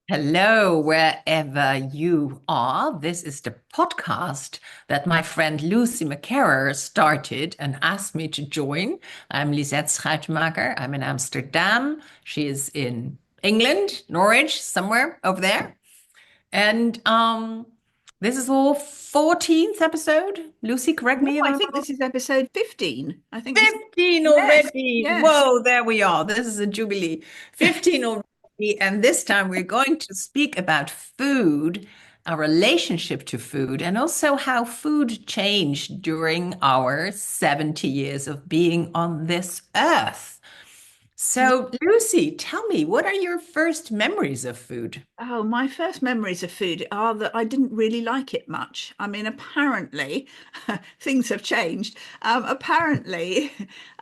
Hello, wherever you are. This is the podcast that my friend Lucy McCarrer started and asked me to join. I'm Lisette Schuitmaker. I'm in Amsterdam. She is in England, Norwich, somewhere over there. And this is our 14th episode. Lucy, correct No, me if I I'm think wrong. this is episode 15. I think this is, 15 yes, already. yes. Whoa, there we are. This is a jubilee. 15 already. And this time we're going to speak about food, our relationship to food, and also how food changed during our 70 years of being on this earth. So, Lucy, tell me, what are your first memories of food? Oh, my first memories of food are that I didn't really like it much. I mean, apparently, things have changed. Apparently,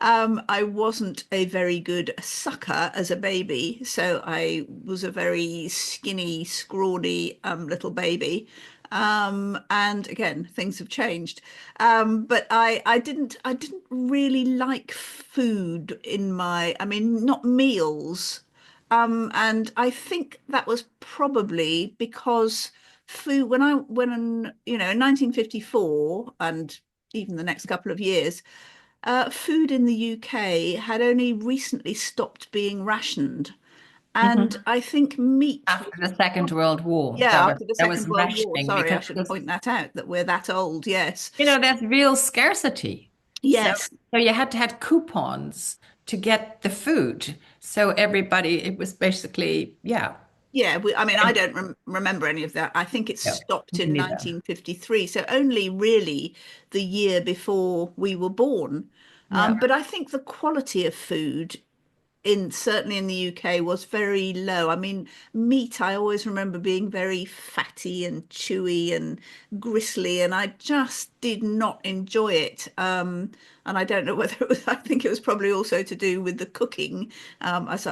I wasn't a very good sucker as a baby. So I was a very skinny, scrawny little baby. And again, things have changed. But I didn't really like food in I mean, not meals. And I think that was probably because food, in 1954 and even the next couple of years, food in the UK had only recently stopped being rationed. And Mhm. I think meat After was, the Second World War, yeah, after the there was Second World War. rationing Sorry, I because should point that out that we're that old. Yes. there's real scarcity. So, Yes. so you had to have coupons to get the food. So everybody, it was basically, yeah. Yeah, I mean, I And- don't remember any of that. I think it No, stopped me in neither. 1953, so only really the year before we were born. Yeah. But I think the quality of food certainly in the UK was very low. I mean, meat, I always remember being very fatty and chewy and gristly, and I just did not enjoy it. And I don't know whether it was, I think it was probably also to do with the cooking. As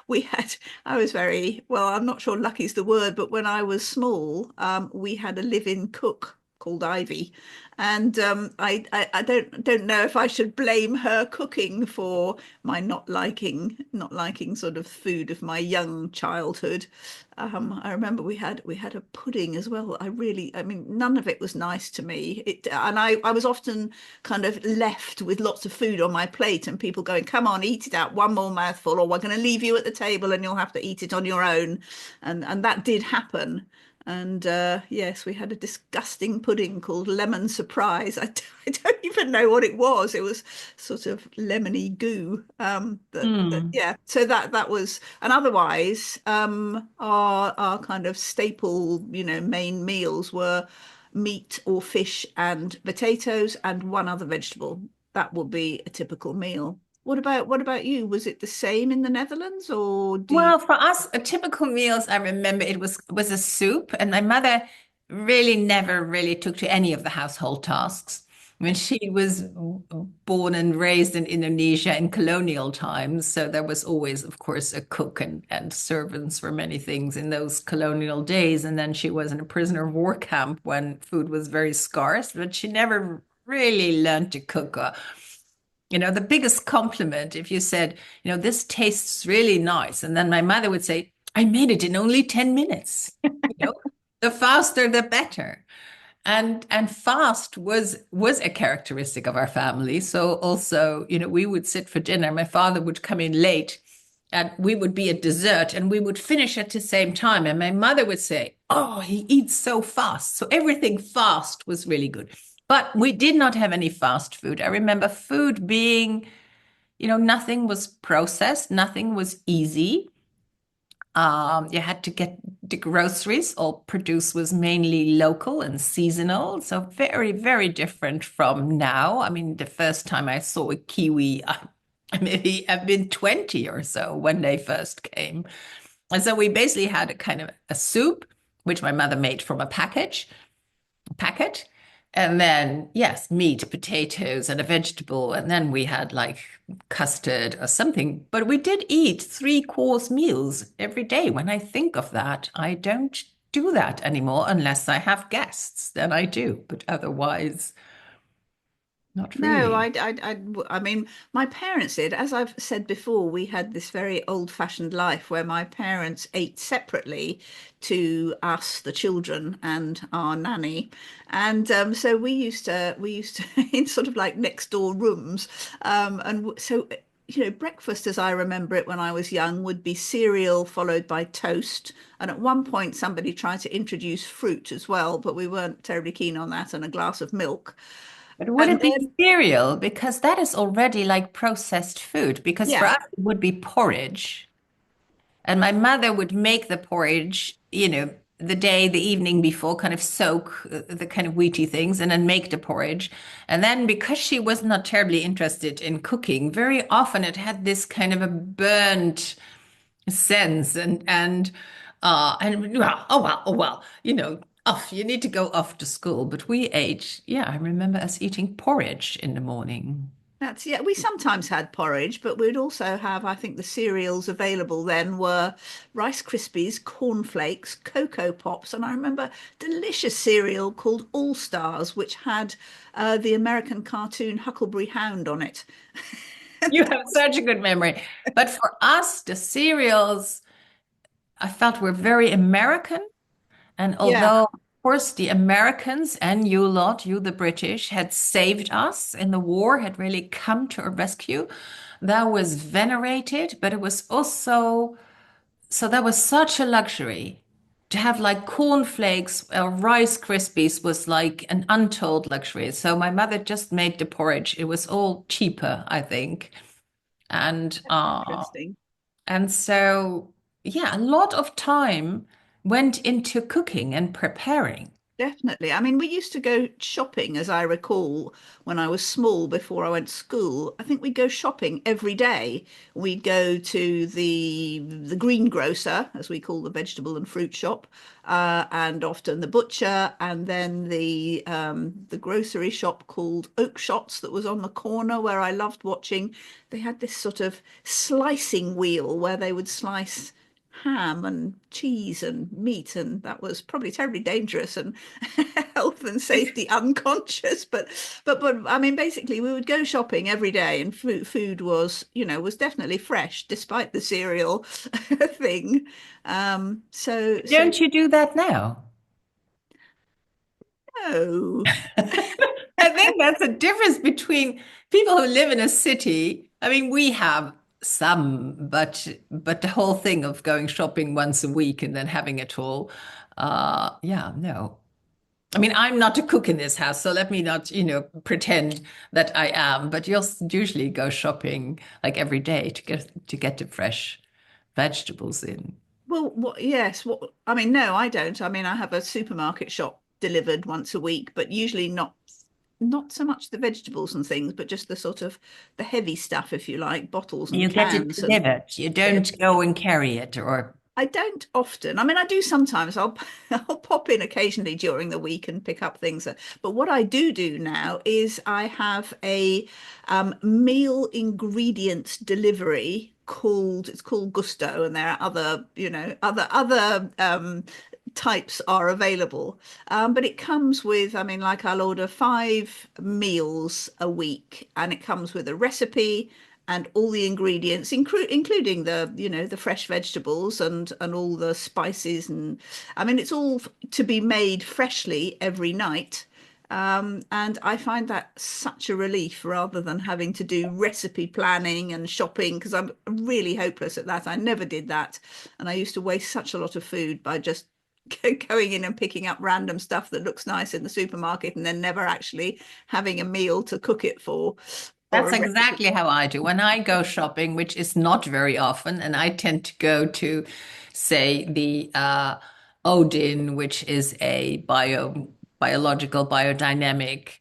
we had, I was very, well, I'm not sure lucky's the word, but when I was small, we had a live-in cook called Ivy. And I don't know if I should blame her cooking for my not liking sort of food of my young childhood. I remember we had a pudding as well. I mean, none of it was nice to me. And I was often kind of left with lots of food on my plate, and people going, "Come on, eat it out, one more mouthful, or we're going to leave you at the table, and you'll have to eat it on your own." And that did happen. And yes, we had a disgusting pudding called Lemon Surprise. I don't even know what it was. It was sort of lemony goo. Hmm. Yeah. So that was, and otherwise, our kind of staple, main meals were meat or fish and potatoes and one other vegetable. That would be a typical meal. What about you? Was it the same in the Netherlands, or do you? Well, for us, a typical meals, I remember it was a soup, and my mother really never really took to any of the household tasks. When she was born and raised in Indonesia in colonial times, so there was always, of course, a cook and servants for many things in those colonial days. And then she was in a prisoner of war camp when food was very scarce, but she never really learned to cook. The biggest compliment if you said, this tastes really nice. And then my mother would say, I made it in only 10 minutes. You know, the faster the better. And fast was a characteristic of our family. So also, we would sit for dinner. My father would come in late and we would be at dessert and we would finish at the same time. And my mother would say, "Oh, he eats so fast." So everything fast was really good. But we did not have any fast food. I remember food being, nothing was processed, nothing was easy. You had to get the groceries. All produce was mainly local and seasonal, so very, very different from now. I mean, the first time I saw a kiwi, maybe I've been 20 or so when they first came. And so we basically had a kind of a soup, which my mother made from a packet. And then, yes, meat, potatoes, and a vegetable. And then we had like custard or something. But we did eat three-course meals every day. When I think of that, I don't do that anymore unless I have guests. Then I do. But otherwise, Not No, really. I mean, my parents did. As I've said before, we had this very old-fashioned life where my parents ate separately to us, the children, and our nanny. And so we used to in sort of like next door rooms. So, breakfast as I remember it when I was young would be cereal followed by toast. And at one point, somebody tried to introduce fruit as well, but we weren't terribly keen on that, and a glass of milk. But would And it be then, cereal? Because that is already like processed food. Because for yeah. us, it would be porridge. And my mother would make the porridge, the evening before, kind of soak the kind of wheaty things and then make the porridge. And then because she was not terribly interested in cooking, very often it had this kind of a burnt sense and well, oh well, off, you need to go off to school. But we ate, yeah, I remember us eating porridge in the morning. Yeah, we sometimes had porridge, but we'd also have, I think the cereals available then were Rice Krispies, cornflakes, Cocoa Pops, and I remember delicious cereal called All Stars, which had the American cartoon Huckleberry Hound on it. You have such a good memory. But for us, the cereals, I felt were very American. And Yeah, although, of course, the Americans and you lot, you the British, had saved us in the war, had really come to our rescue, that was venerated, but it was also, so that was such a luxury. To have like cornflakes or Rice Krispies was like an untold luxury. So my mother just made the porridge. It was all cheaper, I think. And interesting. and so, yeah, a lot of time went into cooking and preparing. Definitely. I mean, we used to go shopping, as I recall, when I was small before I went to school. I think we'd go shopping every day. We'd go to the greengrocer, as we call the vegetable and fruit shop, and often the butcher, and then the grocery shop called Oak Shots that was on the corner where I loved watching. They had this sort of slicing wheel where they would slice ham and cheese and meat, and that was probably terribly dangerous and health and safety unconscious. But I mean, basically, we would go shopping every day, and food was definitely fresh despite the cereal thing. So Don't you do that now? no. I think that's a difference between people who live in a city. I mean, we have some, but the whole thing of going shopping once a week and then having it all, yeah, no. I mean, I'm not a cook in this house, so let me not, pretend that I am. But you'll usually go shopping like every day to get the fresh vegetables in. Well, yes, I mean, no, I don't. I mean, I have a supermarket shop delivered once a week, but usually not so much the vegetables and things, but just the sort of the heavy stuff, if you like, bottles and You get it cans and delivered. You don't go and carry it, or I don't often. I mean, I do sometimes. I'll pop in occasionally during the week and pick up things. But what I do now is I have a meal ingredients delivery called Gusto, and there are other types are available. But it comes with, I mean, like I'll order 5 meals a week, and it comes with a recipe and all the ingredients, including the fresh vegetables and all the spices, and I mean it's all to be made freshly every night. And I find that such a relief rather than having to do recipe planning and shopping because I'm really hopeless at that. I never did that, and I used to waste such a lot of food by just going in and picking up random stuff that looks nice in the supermarket and then never actually having a meal to cook it for or that's a recipe. exactly how I do. When I go shopping, which is not very often, and I tend to go to, say, the Odin, which is a biological, biodynamic,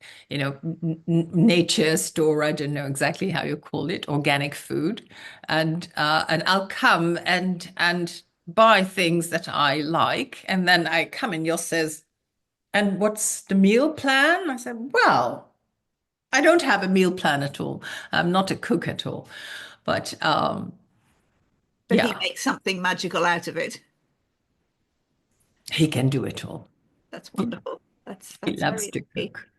nature store. I don't know exactly how you call it, organic food, and I'll come and buy things that I like, and then I come and you'll says, "And what's the meal plan?" I said, "Well." I don't have a meal plan at all. I'm not a cook at all. But But he yeah, makes something magical out of it. he can do it all. That's He, wonderful. he That's loves very to lucky. cook.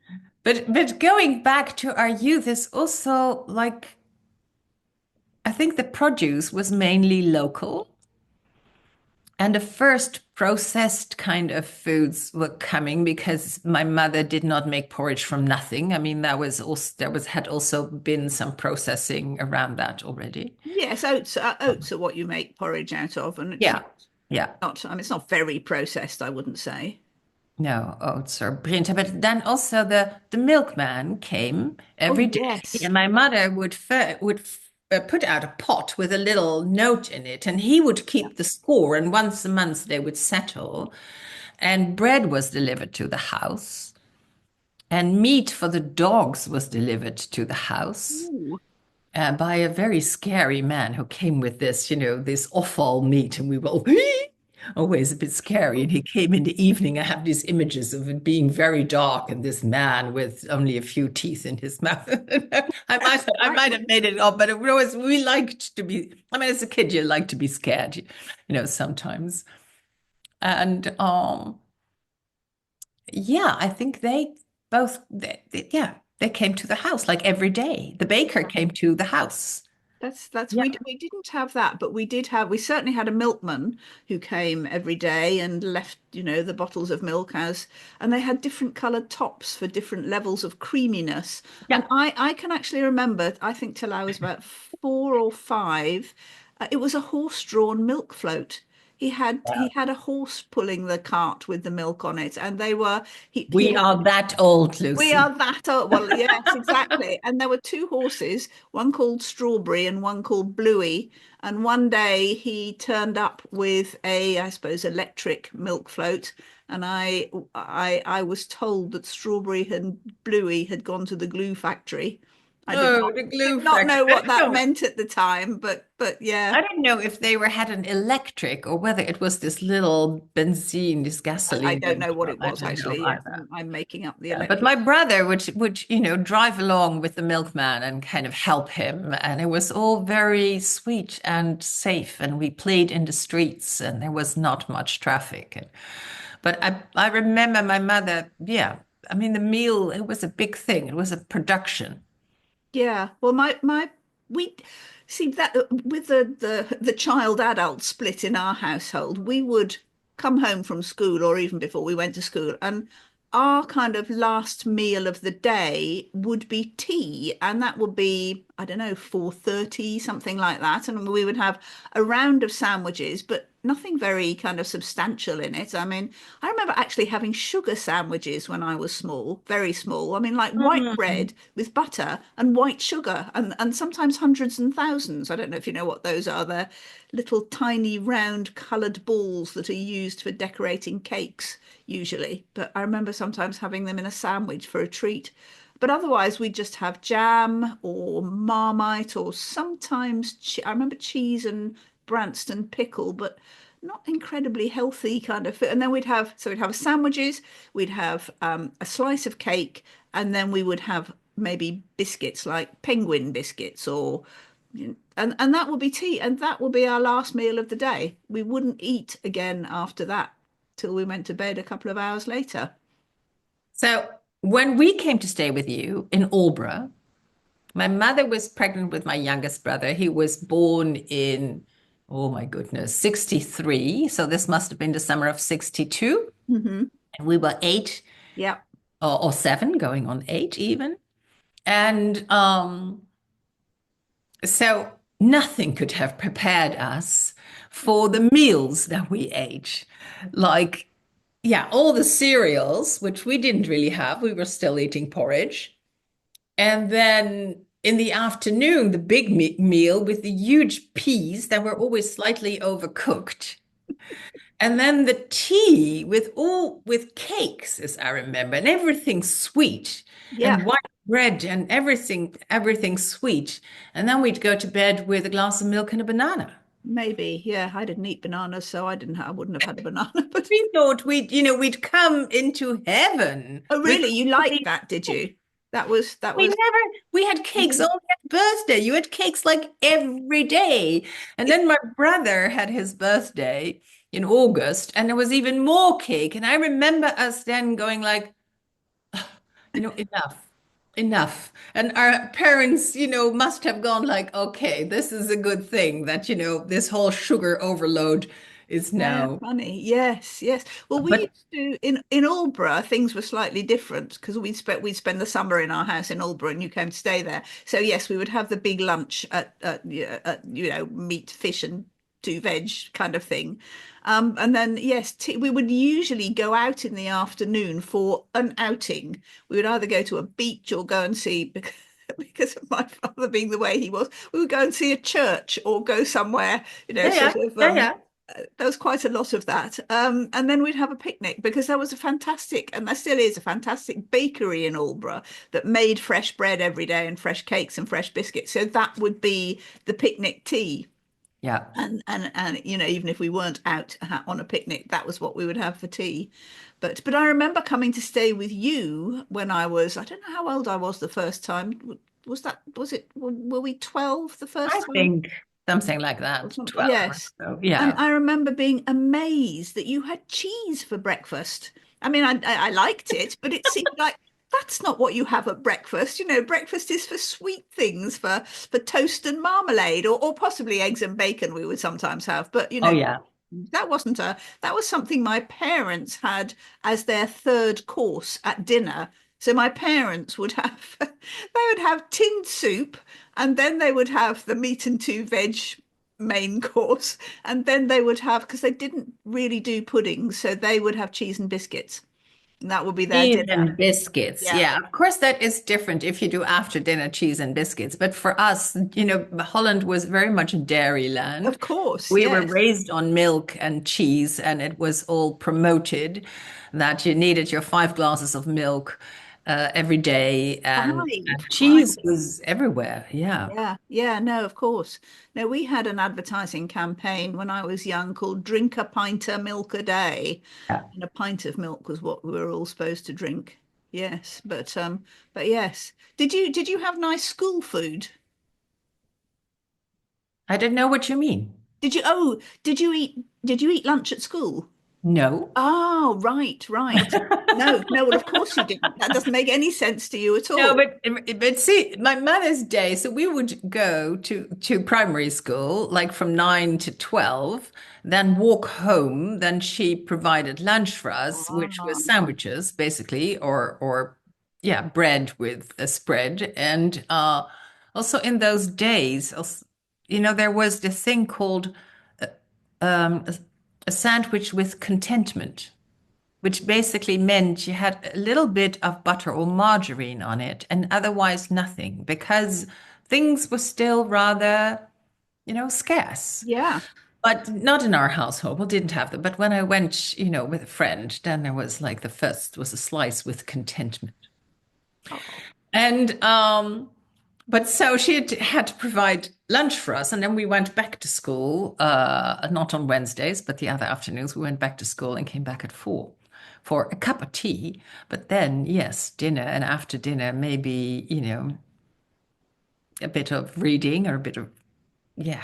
But going back to our youth is also like I think the produce was mainly local. And the first processed kind of foods were coming because my mother did not make porridge from nothing. I mean, that was also there was had also been some processing around that already. Yes, oats are what you make porridge out of, and it's Yeah. Yeah. not. I mean, it's not very processed, I wouldn't say. No, oats or brinta. But then also the milkman came every Oh day, yes, and my mother would put out a pot with a little note in it, and he would yeah. keep the score. And once a month they would settle, and bread was delivered to the house. And meat for the dogs was delivered to the house Ooh. by a very scary man who came with this, this offal meat. And we were always a bit scary. And he came in the evening. I have these images of it being very dark and this man with only a few teeth in his mouth. I might have made it up, but it was, we liked to be, I mean, as a kid, you like to be scared, sometimes. And yeah, I think they both, yeah, they came to the house like every day. The baker came to the house. That's Yeah. we didn't have that, but we certainly had a milkman who came every day and left, the bottles of milk as, and they had different colored tops for different levels of creaminess. And Yeah. I can actually remember, I think till I was about 4 or 5, it was a horse-drawn milk float. He had a horse pulling the cart with the milk on it, and he We had are that old, we Lucy. are that old. Well, yes, exactly. And there were two horses, one called Strawberry and one called Bluey. And one day he turned up with I suppose, electric milk float. And I was told that Strawberry and Bluey had gone to the glue factory. I did Oh, not the did glue not factory. know I what don't that know. meant at the time, but yeah, I don't know if they were had an electric or whether it was this little benzene, this I gasoline don't know what motor. it I was don't know actually. Yes, either. I'm making up the Yeah, but electric. my brother would drive along with the milkman and kind of help him, and it was all very sweet and safe. And we played in the streets, and there was not much traffic. But I remember my mother. Yeah, I mean the meal. It was a big thing. It was a production. Yeah, well, my we see that with the child adult split in our household, we would come home from school or even before we went to school, and our kind of last meal of the day would be tea, and that would be, I don't know, 4:30, something like that, and we would have a round of sandwiches, but nothing very kind of substantial in it. I mean, I remember actually having sugar sandwiches when I was small, very small. I mean, like white Mm. bread with butter and white sugar, and sometimes hundreds and thousands. I don't know if you know what those are. They're little tiny round coloured balls that are used for decorating cakes, usually. But I remember sometimes having them in a sandwich for a treat. But otherwise, we just have jam or Marmite or sometimes I remember cheese and Branston pickle, but not incredibly healthy kind of food. And then we'd have sandwiches, we'd have a slice of cake, and then we would have maybe biscuits like penguin biscuits or and that would be tea, and that would be our last meal of the day. We wouldn't eat again after that till we went to bed a couple of hours later. So when we came to stay with you in Albury, my mother was pregnant with my youngest brother. He was born in, oh my goodness, 63. So this must have been the summer of 62. Hmm. And we were 8 Yeah, or 7, going on 8 even. And so nothing could have prepared us for the meals that we ate. Like, yeah, all the cereals, which we didn't really have, we were still eating porridge. And then in the afternoon, the big meal with the huge peas that were always slightly overcooked. And then the tea with cakes, as I remember, and everything sweet and yeah, white bread and everything sweet. And then we'd go to bed with a glass of milk and a banana. maybe. Yeah, I didn't eat bananas, so I wouldn't have had a banana. But We thought we'd come into heaven oh, with really? You all liked these. that, did you? That We was. never, we had cakes Mhm. only at birthday. You had cakes like every day. And then my brother had his birthday in August, and there was even more cake. And I remember us then going like, Enough, enough. And our parents, must have gone like, okay, this is a good thing that, this whole sugar overload is Yeah, now. funny. Yes, yes. Well, we But used to in Aldeburgh, things were slightly different because we'd spend the summer in our house in Aldeburgh, and you came to stay there. So yes, we would have the big lunch at meat, fish, and two veg kind of thing. And then yes, t we would usually go out in the afternoon for an outing. We would either go to a beach or go and see. Because of my father being the way he was, we would go and see a church or go somewhere, yeah, sort yeah, of yeah, yeah. there was quite a lot of that. And then we'd have a picnic because there was a fantastic, and there still is a fantastic bakery in Aldeburgh that made fresh bread every day and fresh cakes and fresh biscuits. So that would be the picnic tea. Yeah. And even if we weren't out on a picnic, that was what we would have for tea. But I remember coming to stay with you when I don't know how old I was the first time. Were we 12 the I first time? think something like Or that, something. 12 or Yes. so. And Yeah. I remember being amazed that you had cheese for breakfast. I mean, I liked it, but it seemed like that's not what you have at breakfast. Breakfast is for sweet things, for toast and marmalade, or possibly eggs and bacon we would sometimes have. But Oh, yeah. that was something my parents had as their third course at dinner. So my parents would have they would have tinned soup, and then they would have the meat and two veg main course, and then they would have, because they didn't really do puddings, so they would have cheese and biscuits, and that would be their Cheese dinner. and biscuits. Yeah, Yeah, of course, that is different if you do after dinner cheese and biscuits. But for us, Holland was very much dairy land. of course, We were yes. raised on milk and cheese, and it was all promoted that you needed your 5 glasses of milk every day, and cheese Five. was everywhere. Yeah. Yeah, yeah, no, of course. No, we had an advertising campaign when I was young called Drink a Pint of Milk a Day. Yeah. And a pint of milk was what we were all supposed to drink. Yes, but yes. Did you have nice school food? I don't know what you mean. Did you eat lunch at school? No. Oh, right, right. No, no, well, of course you didn't. That doesn't make any sense to you at No, all. but see, my mother's day, so we would go to primary school like from 9 to 12, then walk home. Then she provided lunch for us, which Ah, was sandwiches basically, or yeah, bread with a spread. And also in those days, there was this thing called uh, a sandwich with contentment, which basically meant you had a little bit of butter or margarine on it and otherwise nothing because things were still rather, scarce. yeah. But not in our household. We didn't have them. But when I went, with a friend, then there was like the first was a slice with contentment. Oh, And but so she had to provide lunch for us, and then we went back to school. Not on Wednesdays, but the other afternoons we went back to school and came back at 4 for a cup of tea. But then, yes, dinner, and after dinner, maybe a bit of reading or a bit of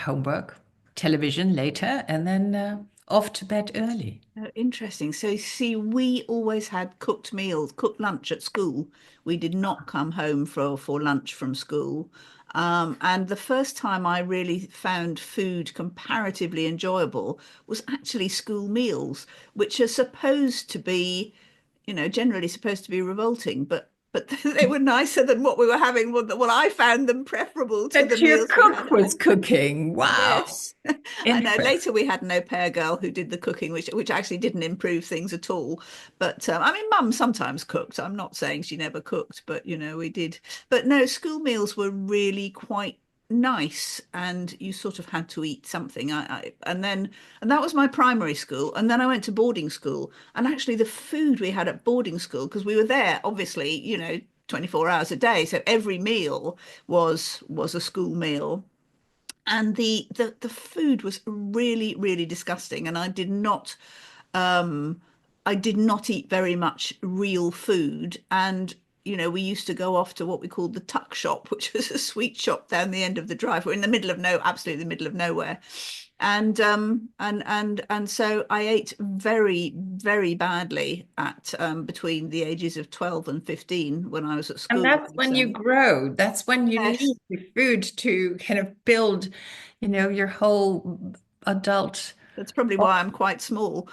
homework, television later, and then off to bed early. interesting. So, see, we always had cooked meals, cooked lunch at school. We did not come home for lunch from school. And the first time I really found food comparatively enjoyable was actually school meals, which are supposed to be, generally supposed to be revolting, but they were nicer than what we were having. Well, I found them preferable to the But your meals we had cook at was home. cooking. Wow. Yes. I know. Interesting. Later we had an au pair girl who did the cooking, which actually didn't improve things at all. But I mean, Mum sometimes cooked. I'm not saying she never cooked, but we did. But no, school meals were really quite nice, and you sort of had to eat something. And that was my primary school, and then I went to boarding school, and actually the food we had at boarding school, because we were there, obviously, 24 hours a day, so every meal was a school meal, and the food was really really disgusting, and um I did not eat very much real food, and we used to go off to what we called the tuck shop, which was a sweet shop down the end of the drive. We're in the middle of absolutely the middle of nowhere. And so I ate very, very badly at between the ages of 12 and 15 when I was at And school. that's when you So grow. That's when you yes, need the food to kind of build, your whole adult. that's probably Oh, why I'm quite small.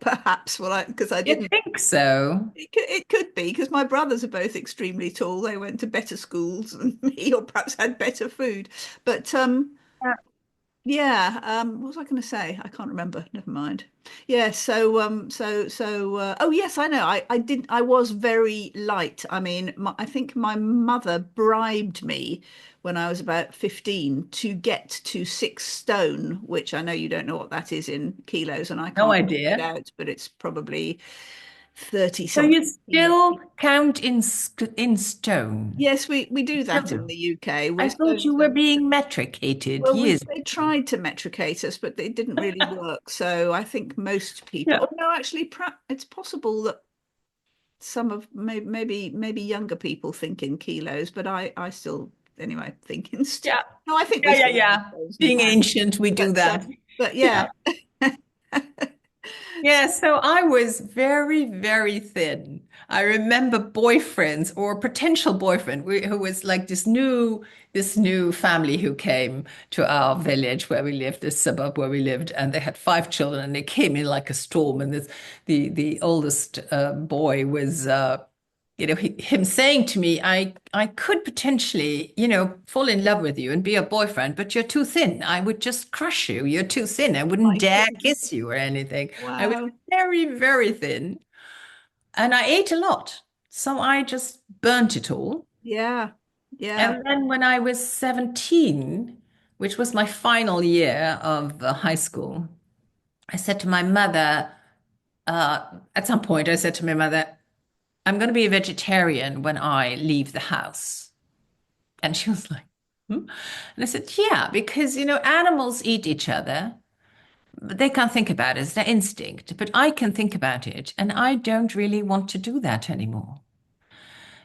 Perhaps, well, because I you didn't. think so? It could be because my brothers are both extremely tall. They went to better schools than me, or perhaps had better food. But Yeah. yeah, what was I going to say? I can't remember. Never mind. Yeah, oh yes, I know. I was very light. I mean, I think my mother bribed me when I was about 15 to get to 6 stone, which I know you don't know what that is in kilos, and I No can't work it idea. out, but it's probably 30 So you something kilos. still count in stone? Yes, we do Still that in do. the UK. I We're thought you were being metricated well, years they ago. tried to metricate us, but it didn't really work. So I think most people, Yeah. oh no, actually, it's possible that some of maybe younger people think in kilos, but I still anyway think in Yeah. no, I think Yeah, we yeah, still in yeah. stones and Being pounds. ancient, we do But that. but yeah, Yeah. Yeah, so I was very, very thin. I remember boyfriends or potential boyfriend who was like this new family who came to our village where we lived, this suburb where we lived, and they had 5 children, and they came in like a storm. And the oldest boy was him saying to me, I could potentially, fall in love with you and be a boyfriend, but you're too thin. I would just crush you. You're too thin. I wouldn't my dare goodness, kiss you or anything. I was wow, very, very thin and I ate a lot. So I just burnt it all. yeah, yeah, And then when I was 17, which was my final year of high school, I said to my mother, at some point, I said to my mother, I'm going to be a vegetarian when I leave the house. And she was like, hmm? And I said, yeah, because, animals eat each other, but they can't think about it. It's their instinct. But I can think about it. And I don't really want to do that anymore.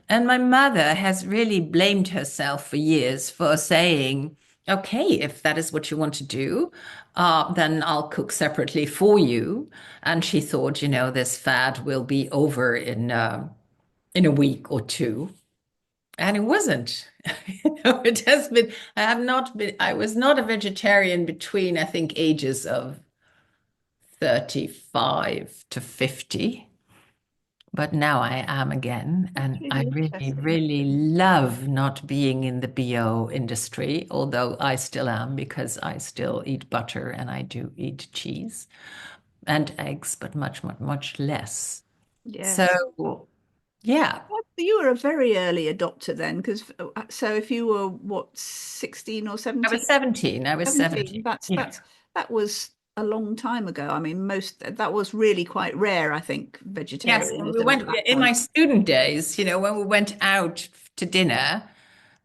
And my mother has really blamed herself for years for saying, okay, if that is what you want to do, then I'll cook separately for you. And she thought, this fad will be over in a week or two. And it wasn't. It has been, I was not a vegetarian between, I think, ages of 35 to 50. But now I am again, that's and I really really, interesting. really love not being in the BO industry, although I still am because I still eat butter and I do eat cheese and eggs, but much, much, much less. Yes. So, yeah, Well, you were a very early adopter then, because so if you were what, 16 or I 17? was 17. I was 17, 17. Yeah. that was a long time ago. I mean, that was really quite rare, I think, Yes, when we vegetarianism at went that in my point. student days, when we went out to dinner,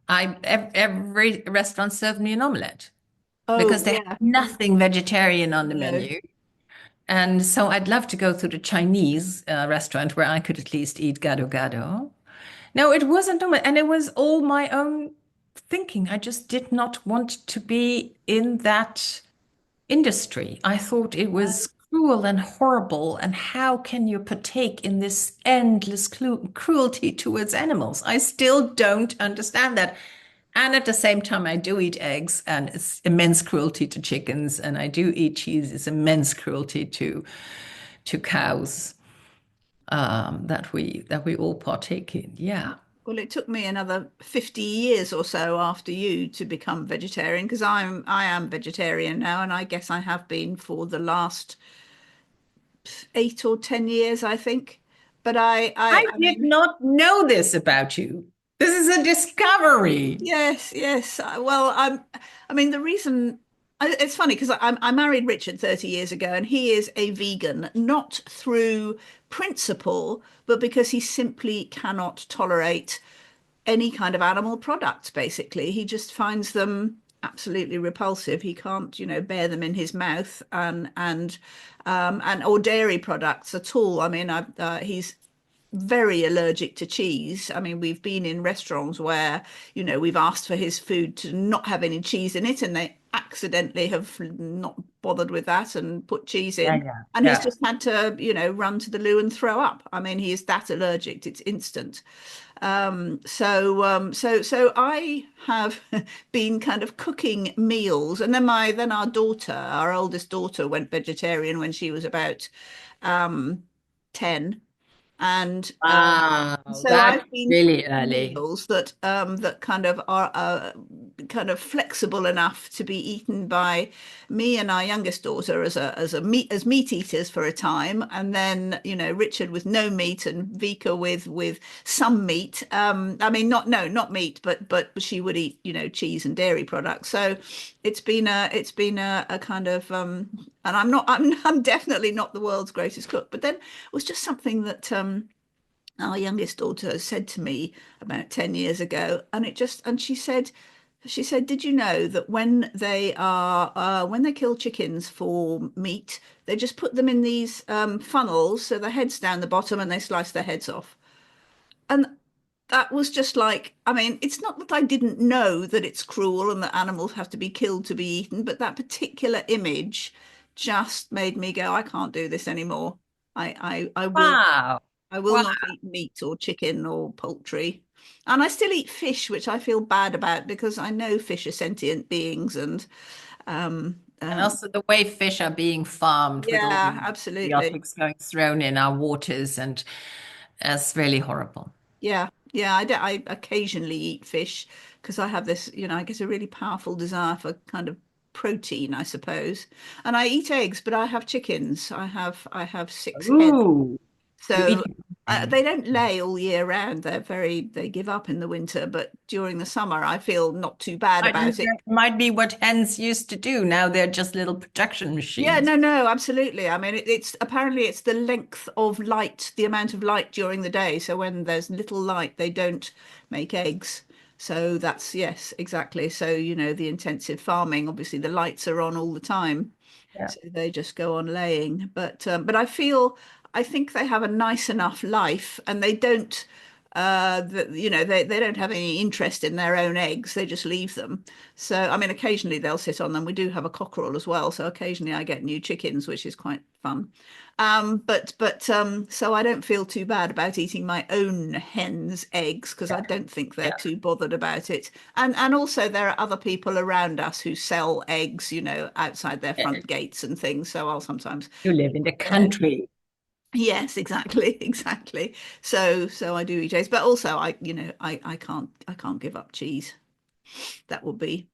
every restaurant served me an omelette Oh, because they had yeah. nothing vegetarian on the No. menu. And so I'd love to go to the Chinese restaurant where I could at least eat gado gado. No, it wasn't, and it was all my own thinking. I just did not want to be in that industry. I thought it was cruel and horrible. And how can you partake in this endless cruelty towards animals? I still don't understand that. And at the same time, I do eat eggs, and it's immense cruelty to chickens, and I do eat cheese. It's immense cruelty to cows that we all partake in. Yeah. Well, it took me another 50 years or so after you to become vegetarian, because I am vegetarian now, and I guess I have been for the last 8 or 10 years, I think. But I I did mean, not know this about you. This is a discovery. yes, yes. Well, I mean, the reason it's funny because I married Richard 30 years ago, and he is a vegan, not through principle, but because he simply cannot tolerate any kind of animal products, basically. He just finds them absolutely repulsive. He can't, bear them in his mouth, and or dairy products at all. I mean, he's very allergic to cheese. I mean, we've been in restaurants where, we've asked for his food to not have any cheese in it, and they accidentally have not bothered with that and put cheese Yeah, in. yeah, And he's yeah. just had to, run to the loo and throw up. I mean, he is that allergic. It's instant. So I have been kind of cooking meals, and then our daughter, our oldest daughter, went vegetarian when she was about 10. And Wow, so that's I've been really cooking early. meals that kind of are kind of flexible enough to be eaten by me and our youngest daughter as meat eaters for a time, and then Richard with no meat and Vika with some meat. I mean, not meat, but she would eat cheese and dairy products. So it's been a kind of and I'm definitely not the world's greatest cook, but then it was just something that our youngest daughter said to me about 10 years ago, and she said, did you know that when they kill chickens for meat, they just put them in these funnels, so the head's down the bottom, and they slice their heads off. And that was just like, I mean, it's not that I didn't know that it's cruel and that animals have to be killed to be eaten, but that particular image just made me go, I can't do this anymore. I will Wow. I will Wow. not eat meat or chicken or poultry. And I still eat fish, which I feel bad about because I know fish are sentient beings, and And also the way fish are being farmed with all yeah, the absolutely. antibiotics going thrown in our waters, and it's really horrible. Yeah, yeah. I occasionally eat fish because I have this, I guess a really powerful desire for kind of protein, I suppose. And I eat eggs, but I have chickens. I have six hens. Ooh, you So eat they eggs. don't lay all year round. They give up in the winter, but during the summer, I feel not too bad about it. That might be what hens used to do. Now they're just little production Yeah, machines. no, no, absolutely. I mean, it's apparently it's the length of light, the amount of light during the day. So when there's little light, they don't make eggs. So that's, yes, exactly. So, the intensive farming, obviously the lights are on all the time. Yeah. So they just go on laying. But I think they have a nice enough life, and they don't they don't have any interest in their own eggs. They just leave them. So I mean, occasionally they'll sit on them. We do have a cockerel as well, so occasionally I get new chickens, which is quite fun. So I don't feel too bad about eating my own hens' eggs because Yeah. I don't think they're Yeah. too bothered about it. And also there are other people around us who sell eggs, outside their Yeah. front gates and things. So I'll sometimes You live in the country. yes, exactly, exactly. So I do eat eggs, but also I can't give up cheese. That would be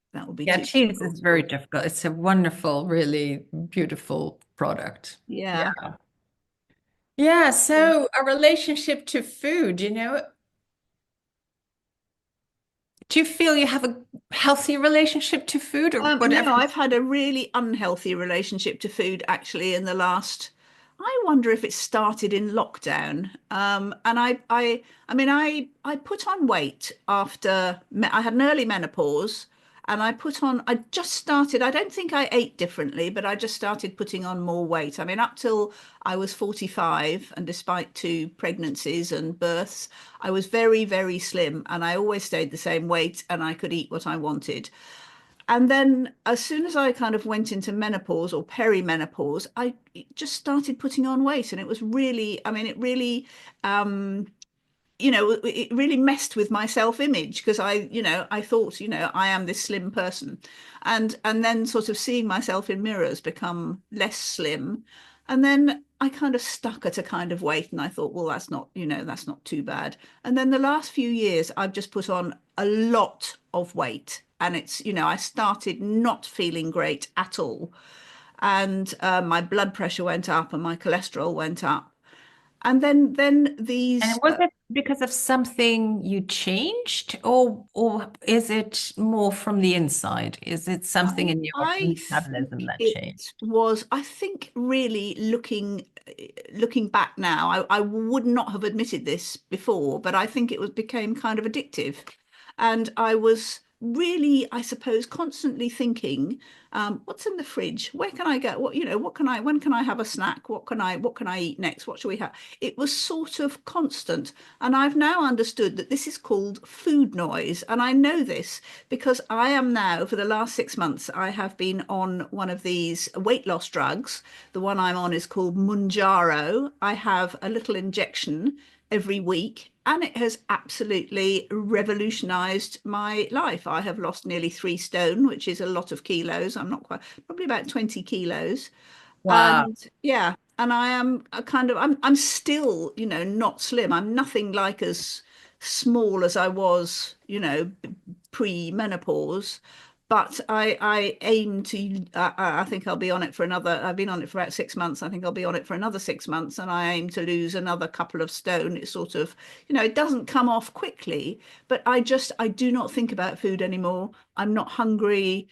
Yeah, too cheese is difficult. very difficult. It's a wonderful, really beautiful product. Yeah. Yeah. Yeah. So a relationship to food, do you feel you have a healthy relationship to food or whatever? No, I've had a really unhealthy relationship to food actually in the last. I wonder if it started in lockdown. And I mean, I put on weight after I had an early menopause, and I just started. I don't think I ate differently, but I just started putting on more weight. I mean, up till I was 45, and despite two pregnancies and births, I was very, very slim, and I always stayed the same weight, and I could eat what I wanted. And then as soon as I kind of went into menopause or perimenopause, I just started putting on weight. And it was really, I mean, um, it really messed with my self-image because I thought, I am this slim person. And then sort of seeing myself in mirrors become less slim. And then I kind of stuck at a kind of weight and I thought, well, that's not too bad. And then the last few years, I've just put on a lot of weight. And I started not feeling great at all. And my blood pressure went up and my cholesterol went up. And then And these was it because of something you changed, or is it more from the inside? Is it something in your I metabolism think that it changed? was, I think really looking back now, I would not have admitted this before, but I think it became kind of addictive. And I was really, I suppose, constantly thinking, what's in the fridge? Where can I go? What, what can I, when can I have a snack? What can I eat next? What shall we have? It was sort of constant. And I've now understood that this is called food noise. And I know this because I am now, for the last 6 months, I have been on one of these weight loss drugs. The one I'm on is called Mounjaro. I have a little injection every week, and it has absolutely revolutionized my life. I have lost nearly 3 stone, which is a lot of kilos. I'm not quite, probably about 20 kilos. Wow. And yeah, and I am a kind of, I'm still, not slim. I'm nothing like as small as I was, pre-menopause. But I aim to, I think I'll be on it for another, I've been on it for about 6 months. I think I'll be on it for another 6 months, and I aim to lose another couple of stone. It's sort of, it doesn't come off quickly, but I do not think about food anymore. I'm not hungry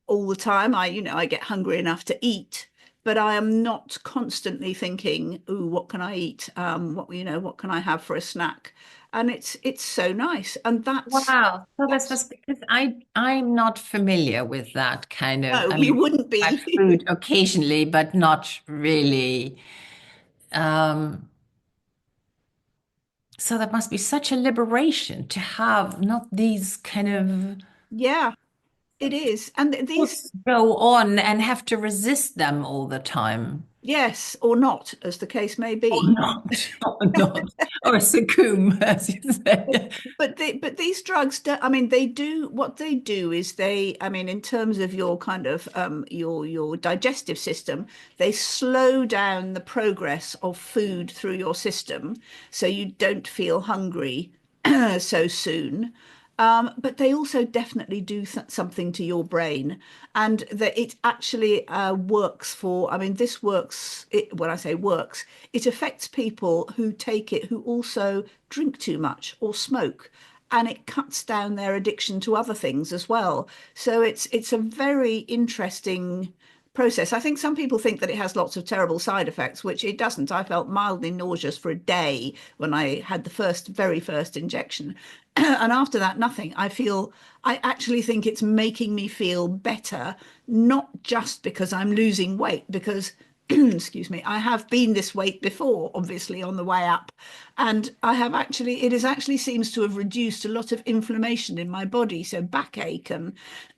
all the time. I get hungry enough to eat, but I am not constantly thinking, "Ooh, what can I eat? What can I have for a snack?" And it's so nice. And Wow. So that's that's because I'm not familiar with that kind of, no, I you mean, wouldn't I be. food occasionally, but not really. Um, so that must be such a liberation to have not these kind of Yeah, it is. And these, thoughts go on and have to resist them all the time. yes, or not, as the case may Or be. not, or not, or succumb, as you say. But these drugs do, I mean, they do what they do is I mean, in terms of your kind of your digestive system, they slow down the progress of food through your system so you don't feel hungry so soon. But they also definitely do something to your brain, and that it actually works for. I mean, this works. When I say works, it affects people who take it who also drink too much or smoke, and it cuts down their addiction to other things as well. So it's a very interesting process. I think some people think that it has lots of terrible side effects, which it doesn't. I felt mildly nauseous for a day when I had the very first injection. And after that, nothing. I actually think it's making me feel better, not just because I'm losing weight, because excuse me, I have been this weight before, obviously on the way up. And it has actually seems to have reduced a lot of inflammation in my body. So backache and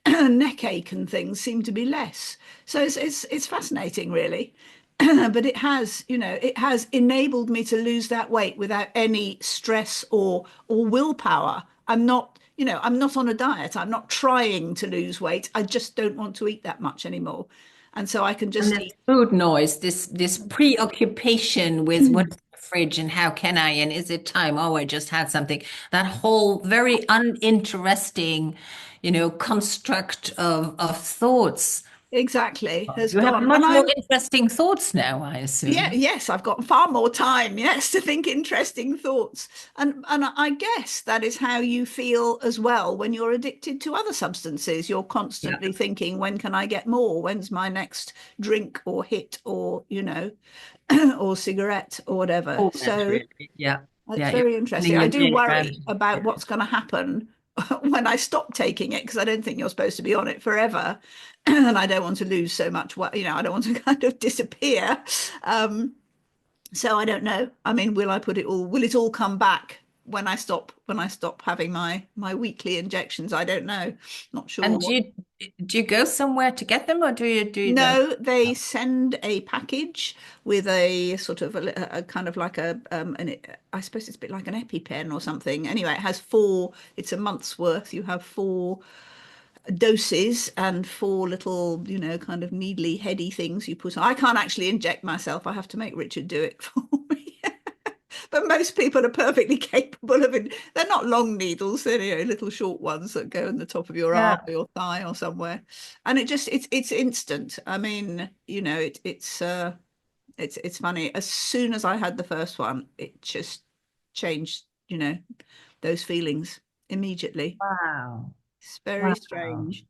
neck ache and things seem to be less. So it's fascinating, really. But it has enabled me to lose that weight without any stress or willpower. I'm not on a diet. I'm not trying to lose weight. I just don't want to eat that much anymore. And so I can And just this eat. food noise, this preoccupation with what's in the fridge and how can I and is it time? Oh, I just had something. That whole very uninteresting, construct of thoughts. Exactly has You have gone. And much more I'm interesting thoughts now, I Yeah, assume. yes, I've got far more time, yes, to think interesting thoughts. And I guess that is how you feel as well when you're addicted to other substances. You're Yeah. constantly thinking, when can I get more? When's my next drink or hit or, or cigarette or whatever. All that So really. Yeah. it's Yeah. You're very interesting. spending I your do day around. worry about what's going to happen when I stop taking it, because I don't think you're supposed to be on it forever. And I don't want to lose so much, I don't want to kind of disappear. Um, so I don't know. I mean, will it all come back when I stop having my weekly injections? I don't know. Not sure And what. do you go somewhere to get them or do you do them? No, they send a package with a sort of a kind of like I suppose it's a bit like an EpiPen or something. Anyway, it's a month's worth. You have 4 doses and 4 little, kind of needly heady things you put on. I can't actually inject myself. I have to make Richard do it for me. But most people are perfectly capable of it. They're not long needles, they're little short ones that go in the top of your arm Yeah. or your thigh or somewhere. And it's instant. I mean, it's funny. As soon as I had the first one, it just changed, those feelings immediately. Wow. It's very Wow. strange.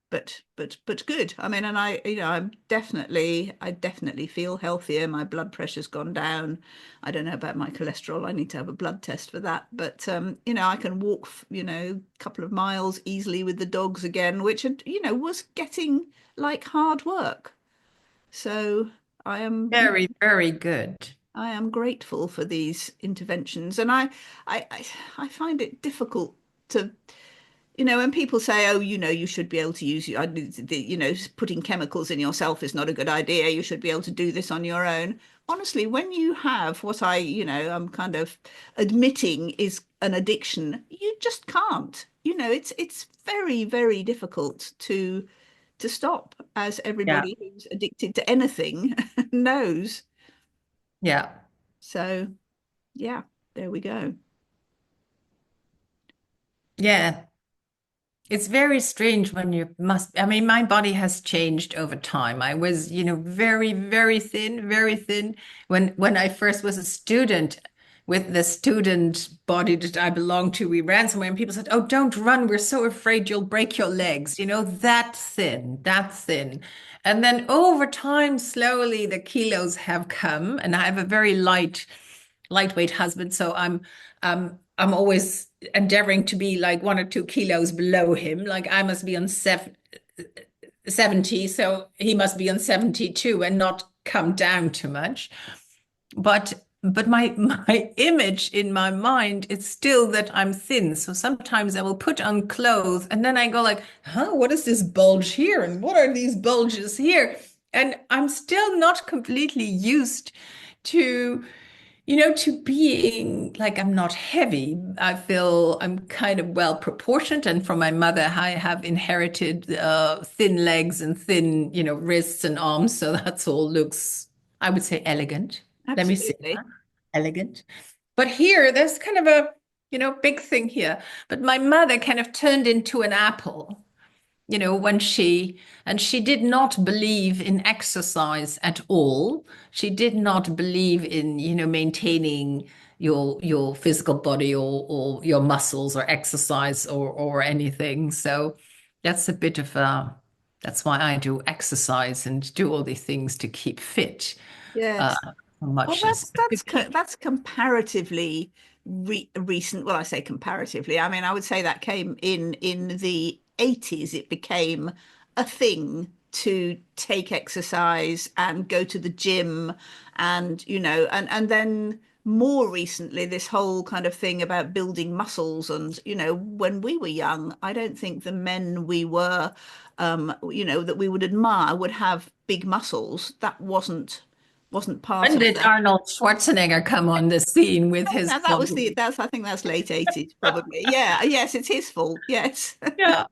but good. I mean, and I definitely feel healthier. My blood pressure's gone down. I don't know about my cholesterol. I need to have a blood test for that. But I can walk, a couple of miles easily with the dogs again, which was getting like hard work. So I am, Very, very good. I am grateful for these interventions, and I, I find it difficult to when people say, "Oh, you should be able to use, putting chemicals in yourself is not a good idea. You should be able to do this on your own." Honestly, when you have what I'm kind of admitting is an addiction, you just can't. It's very, very difficult to stop, as Yeah. everybody who's addicted to anything knows. Yeah. So, yeah, there we go. Yeah. It's very strange when you I mean, my body has changed over time. I was, very, very thin when I first was a student with the student body that I belonged to. We ran somewhere and people said, "Oh, don't run. We're so afraid you'll break your legs." That thin, that thin. And then over time, slowly the kilos have come, and I have a very lightweight husband, so I'm always endeavoring to be like 1 or 2 kilos below him. Like I must be on 70, so he must be on 72 and not come down too much. But my image in my mind is still that I'm thin. So sometimes I will put on clothes and then I go like, huh, what is this bulge here? And what are these bulges here? And I'm still not completely used to to being like I'm not heavy. I feel I'm kind of well proportioned. And from my mother, I have inherited thin legs and thin, wrists and arms. So that's all looks, I would say, elegant. Let me say Absolutely. that, elegant. But here, there's kind of a, big thing here. But my mother kind of turned into an apple when she did not believe in exercise at all. She did not believe in, maintaining your physical body or your muscles or exercise or anything. So that's a bit of that's why I do exercise and do all these things to keep fit, uh, Yes. Well, much as that's comparatively recent. Well, I say comparatively. I mean, I would say that came in the 80s. It became a thing to take exercise and go to the gym, and and then more recently, this whole kind of thing about building muscles. And when we were young, I don't think the men we were, that we would admire would have big muscles. That wasn't part when of did the. Arnold Schwarzenegger come on the scene with his Now that was body? I think that's late 80s probably. Yeah, yes, it's his fault. Yes. Yeah.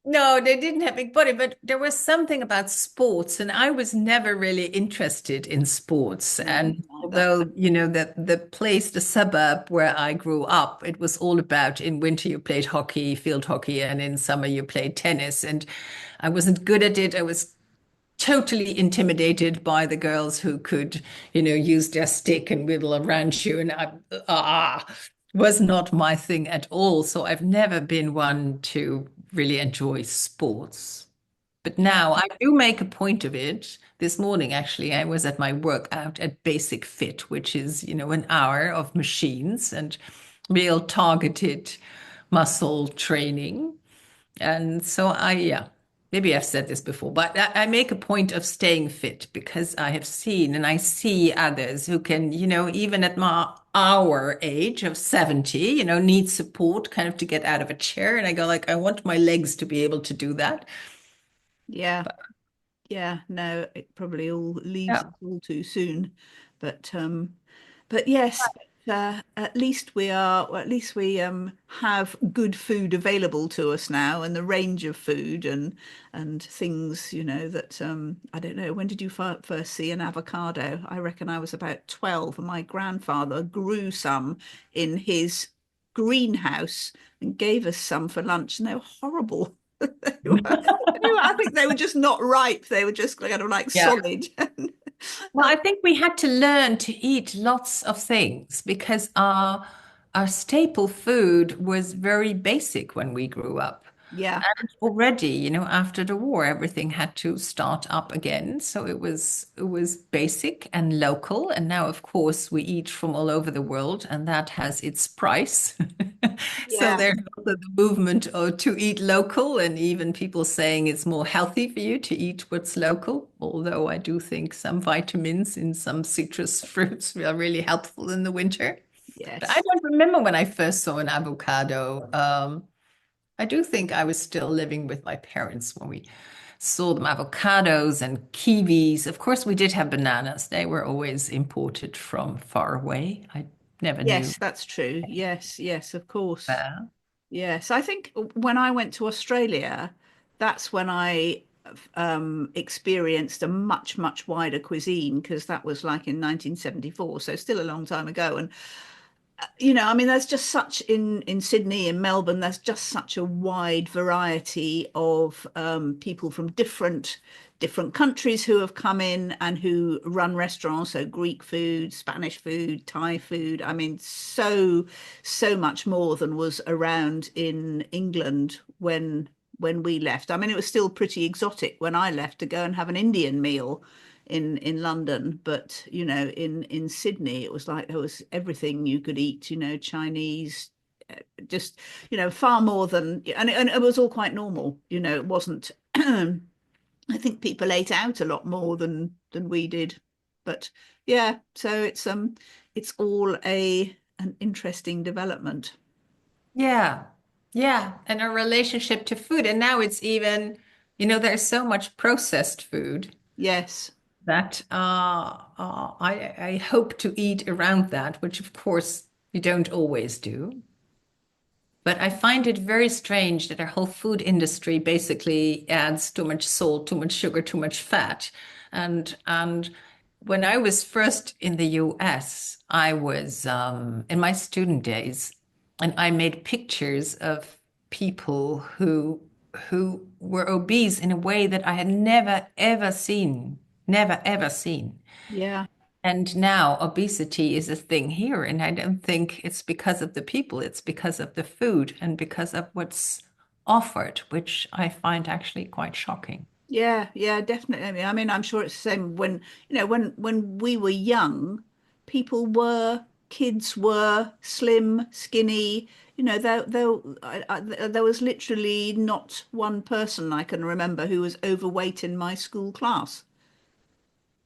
No, they didn't have big body, but there was something about sports, and I was never really interested in sports. No, me And neither. although, the place, the suburb where I grew up, it was all about in winter you played hockey, field hockey, and in summer you played tennis. And I wasn't good at it. I was totally intimidated by the girls who could, use their stick and whittle around you. And I was not my thing at all. So I've never been one to really enjoy sports. But now I do make a point of it. This morning, actually, I was at my workout at Basic Fit, which is, an hour of machines and real targeted muscle training. And so yeah, maybe I've said this before, but I make a point of staying fit because I have seen and I see others who can, even at our age of 70, need support kind of to get out of a chair. And I go like, I want my legs to be able to do that. Yeah. Yeah, no, it probably all leaves Yeah. us all too soon. But yes, at least we are, or at least we have good food available to us now, and the range of food and things, that I don't know. When did you first see an avocado? I reckon I was about 12, and my grandfather grew some in his greenhouse and gave us some for lunch, and they were horrible. They were, I think they were just not ripe. They were just kind of like Yeah. solid. Well, I think we had to learn to eat lots of things because our staple food was very basic when we grew up. Yeah. Already, after the war, everything had to start up again. So it was basic and local. And now, of course, we eat from all over the world, and that has its price. So Yeah. there's also the movement to eat local, and even people saying it's more healthy for you to eat what's local. Although I do think some vitamins in some citrus fruits are really helpful in the winter. But I Yes. don't remember when I first saw an avocado. I do think I was still living with my parents when we saw them avocados and kiwis. Of course, we did have bananas. They were always imported from far away. I never knew Yes, that's true. Yes, yes, of course. that. Yes, I think when I went to Australia, that's when I experienced a much, much wider cuisine because that was like in 1974, so still a long time ago. And I mean, there's just such in Sydney, in Melbourne, there's just such a wide variety of people from different countries who have come in and who run restaurants. So Greek food, Spanish food, Thai food. I mean, so much more than was around in England when we left. I mean, it was still pretty exotic when I left to go and have an Indian meal in London, but in Sydney, it was like there was everything you could eat, Chinese, just far more than, and it was all quite normal. It wasn't. I think people ate out a lot more than we did, but yeah, so it's all a an interesting development. Yeah. Yeah. And a relationship to food. And now it's even, there's so much processed food Yes. that I hope to eat around that, which of course you don't always do. But I find it very strange that our whole food industry basically adds too much salt, too much sugar, too much fat. And when I was first in the US, I was in my student days, and I made pictures of people who were obese in a way that I had never ever seen, never ever seen. Yeah. And now obesity is a thing here. And I don't think it's because of the people, it's because of the food and because of what's offered, which I find actually quite shocking. Yeah, yeah, definitely. I mean, I'm sure it's the same when, when we were young, kids were slim, skinny. There was literally not one person I can remember who was overweight in my school class.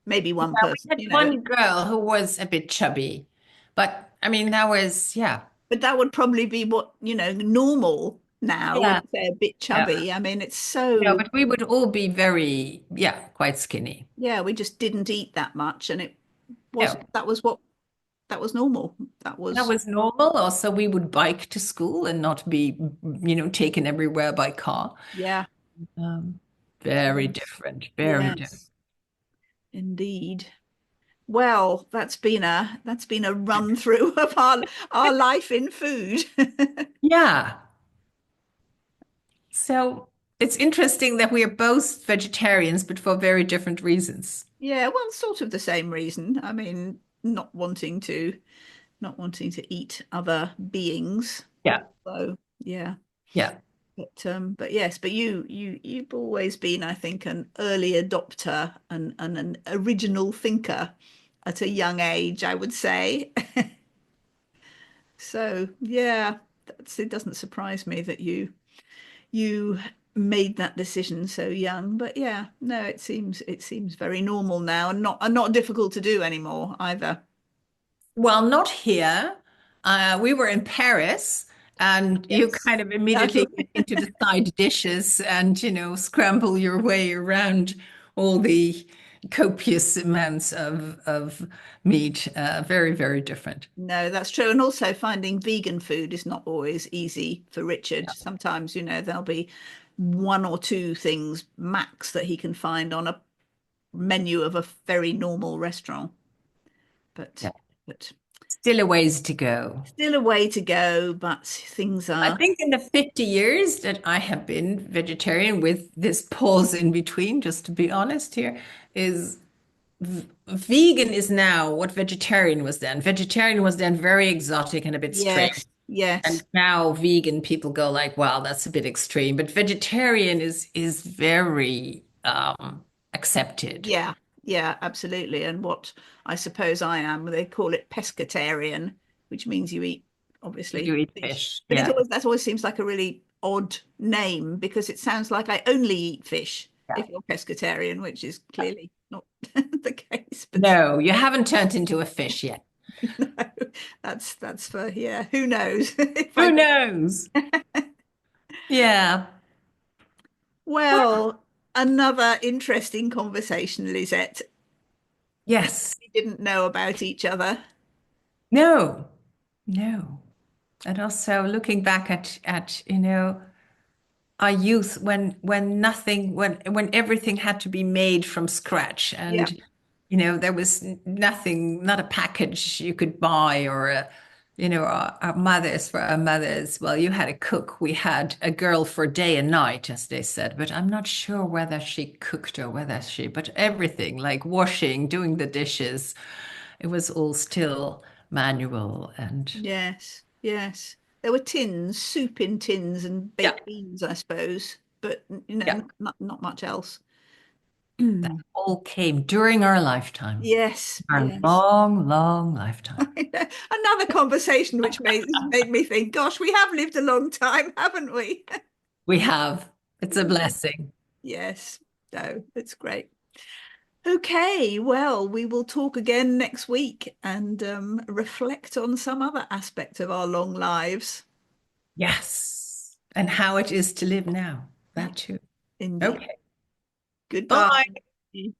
Maybe one Yeah, we person, had one girl who was a bit chubby, but I mean, that was, yeah, but that would probably be what, normal now when yeah, you say a bit yeah. chubby. I mean, it's Yeah, so, but we would all be very, yeah, quite skinny. yeah, we just didn't eat that much and it Yeah, wasn't, that was normal. That that was, was normal. Also, we would bike to school and not be, taken everywhere by car. yeah, Um, very yes, different, very different. yes, indeed. Well, that's been a run through of our life in food. Yeah. So it's interesting that we are both vegetarians, but for very different reasons. Yeah, well, sort of the same reason. I mean, not wanting to eat other beings. Yeah. So, yeah. Yeah. But yes, but you've always been, I think, an early adopter and an original thinker at a young age, I would say. So yeah, it doesn't surprise me that you made that decision so young. But yeah, no, it seems very normal now and not difficult to do anymore either. Well, not here. We were in Paris, and you Yes. kind of immediately get into the side dishes and, scramble your way around all the copious amounts of meat. Very, very different. No, that's true. And also finding vegan food is not always easy for Richard. Sometimes, there'll be one or two things max that he can find on a menu of a very normal restaurant. But Yeah. but Still a ways to go. still a way to go, but things I are, think in the 50 years that I have been vegetarian with this pause in between, just to be honest here, is vegan is now what vegetarian was then. Vegetarian was then very exotic and a bit strange. yes, Yes. And now vegan people go like, wow, that's a bit extreme. But vegetarian is very accepted. Yeah. Yeah, absolutely. And what I suppose I am, they call it pescatarian, which means you eat You obviously eat fish. fish. But Yeah. that always seems like a really odd name because it sounds like I only eat fish Yeah. if you're pescatarian, which is clearly not the case. But No, you haven't turned into a fish yet. no, that's for yeah, who knows if I Who do. knows? Yeah. Well, Well, another interesting conversation, Lisette. yes. We didn't know about each other. No. No. And also looking back at our youth when nothing when everything had to be made from scratch Yeah. and there was nothing, not a package you could buy or our mothers, for our mothers, well, you had a cook, we had a girl for day and night, as they said, but I'm not sure whether she cooked or whether she, but everything like washing, doing the dishes, it was all still manual. And Yes, yes. There were tins, soup in tins and yeah, baked beans, I suppose, but yeah, not much else. that all came during our lifetime, Yes, our yes. long, long lifetime. Another conversation which made me think, gosh, we have lived a long time, haven't we? We have. It's a blessing. Yes. No, it's great. Okay, well, we will talk again next week and reflect on some other aspect of our long lives. Yes. And how it is to live now. Yeah, That too. indeed. Okay. Goodbye. Bye.